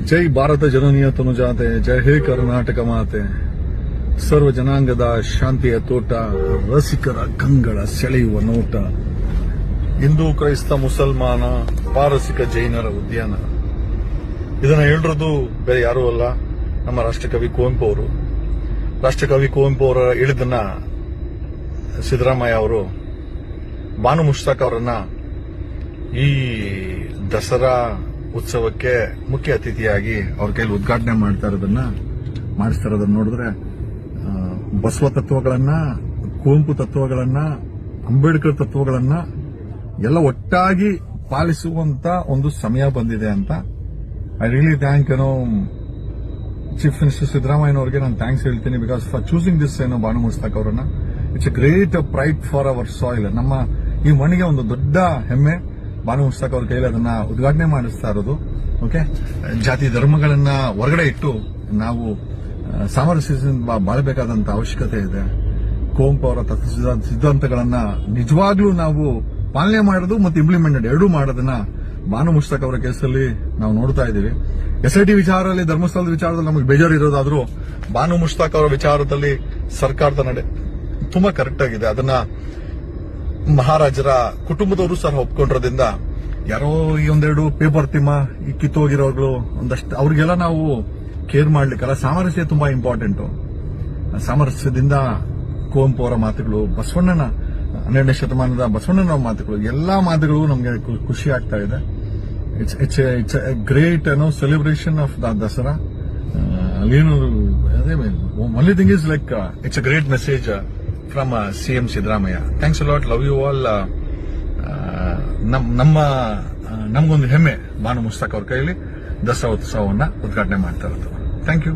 ಜೈ ಭಾರತ ಜನನೀಯ ತನುಜಾತೆ, ಜೈ ಹೇ ಕರ್ನಾಟಕ ಮಾತೆ, ಸರ್ವ ಜನಾಂಗದ ಶಾಂತಿಯ ತೋಟ, ರಸಿಕರ ಕಂಗಳ ಸೆಳೆಯುವ ನೋಟ, ಹಿಂದೂ ಕ್ರೈಸ್ತ ಮುಸಲ್ಮಾನ ಪಾರಸಿಕ ಜೈನರ ಉದ್ಯಾನ. ಇದನ್ನ ಹೇಳಿರೋದು ಬೇರೆ ಯಾರೂ ಅಲ್ಲ, ನಮ್ಮ ರಾಷ್ಟ್ರಕವಿ ಕುವೆಂಪು ಅವರು. ರಾಷ್ಟ್ರಕವಿ ಕುವೆಂಪು ಅವರ ಇಳಿದನ್ನ ಸಿದ್ದರಾಮಯ್ಯ ಅವರು ಬಾನು ಮುಷ್ತಾಕ್ ಅವರನ್ನ ಈ ದಸರಾ ಉತ್ಸವಕ್ಕೆ ಮುಖ್ಯ ಅತಿಥಿಯಾಗಿ ಅವ್ರ ಕೈಲಿ ಉದ್ಘಾಟನೆ ಮಾಡಿಸ್ತಾ ಇರೋದನ್ನ ನೋಡಿದ್ರೆ ಬಸವ ತತ್ವಗಳನ್ನ, ಕುವೆಂಪು ತತ್ವಗಳನ್ನ, ಅಂಬೇಡ್ಕರ್ ತತ್ವಗಳನ್ನ ಎಲ್ಲ ಒಟ್ಟಾಗಿ ಪಾಲಿಸುವಂತ ಒಂದು ಸಮಯ ಬಂದಿದೆ ಅಂತ I really thank chief minister ಸಿದ್ದರಾಮಯ್ಯನವರಿಗೆ ನಾನು ಥ್ಯಾಂಕ್ಸ್ ಹೇಳ್ತೀನಿ. Because for choosing this Banu Mushtaq ಅವರನ್ನ. It's a great pride for our soil. ನಮ್ಮ ಈ ಮಣ್ಣಿಗೆ ಒಂದು ದೊಡ್ಡ ಹೆಮ್ಮೆ. ಬಾನು ಮುಷ್ತಾಕ್ ಅವ್ರ ಕೈಲಿ ಅದನ್ನ ಉದ್ಘಾಟನೆ ಮಾಡಿಸ್ತಾ ಇರೋದು. ಓಕೆ, ಜಾತಿ ಧರ್ಮಗಳನ್ನ ಹೊರಗಡೆ ಇಟ್ಟು ನಾವು ಸಾಮರಸ್ಯದಿಂದ ಬಾಳಬೇಕಾದಂತ ಅವಶ್ಯಕತೆ ಇದೆ. ಕುವೆಂಪು ಅವರ ಸಿದ್ಧಾಂತಗಳನ್ನ ನಿಜವಾಗ್ಲೂ ನಾವು ಪಾಲನೆ ಮಾಡೋದು ಮತ್ತು ಇಂಪ್ಲಿಮೆಂಟೆಡ್ ಎರಡೂ ಮಾಡೋದನ್ನ ಬಾನು ಮುಷ್ತಾಕ್ ಅವರ ಕೇಸಲ್ಲಿ ನಾವು ನೋಡ್ತಾ ಇದ್ದೀವಿ. SIT ವಿಚಾರದಲ್ಲಿ, ಧರ್ಮಸ್ಥಳದ ವಿಚಾರದಲ್ಲಿ ನಮಗೆ ಬೇಜಾರು ಇರೋದಾದ್ರೂ ಬಾನು ಮುಷ್ತಾಕ್ ಅವರ ವಿಚಾರದಲ್ಲಿ ಸರ್ಕಾರದ ನಡೆ ತುಂಬಾ ಕರೆಕ್ಟ್ ಆಗಿದೆ. ಅದನ್ನ ಮಹಾರಾಜರ ಕುಟುಂಬದವರು ಸಹ ಒಪ್ಕೊಂಡಿರೋದ್ರಿಂದ ಯಾರೋ ಈ ಒಂದೆರಡು ಪೇಪರ್ ತಿಮ್ಮ ಈ ಕಿತ್ತೋಗಿರೋಗಳು ಒಂದಷ್ಟು ಅವ್ರಿಗೆಲ್ಲ ನಾವು ಕೇರ್ ಮಾಡ್ಲಿಕ್ಕಲ್ಲ. ಸಾಮರಸ್ಯ ತುಂಬಾ ಇಂಪಾರ್ಟೆಂಟು. ಸಾಮರಸ್ಯದಿಂದ ಕುವೆಂಪು ಅವರ ಮಾತುಗಳು, ಬಸವಣ್ಣನ 12ನೇ ಶತಮಾನದ ಬಸವಣ್ಣನ ಮಾತುಗಳು, ಎಲ್ಲಾ ಮಾತುಗಳು ನಮಗೆ ಖುಷಿ ಆಗ್ತಾ ಇದೆ. It's a great celebration of the Dasara. ಅಲ್ಲೇನು ಅದೇ only thing is like it's a great message from CM Siddaramaiah. Thanks a lot, love you all. ನಮಗೊಂದು ಹೆಮ್ಮೆ ಬಾನು ಮುಷ್ತಾಕ್ ಅವ್ರ ಕೈಯಲ್ಲಿ ದಸರಾ ಉತ್ಸವವನ್ನ ಉದ್ಘಾಟನೆ ಮಾಡ್ತಾ ಇರೋದು. Thank you.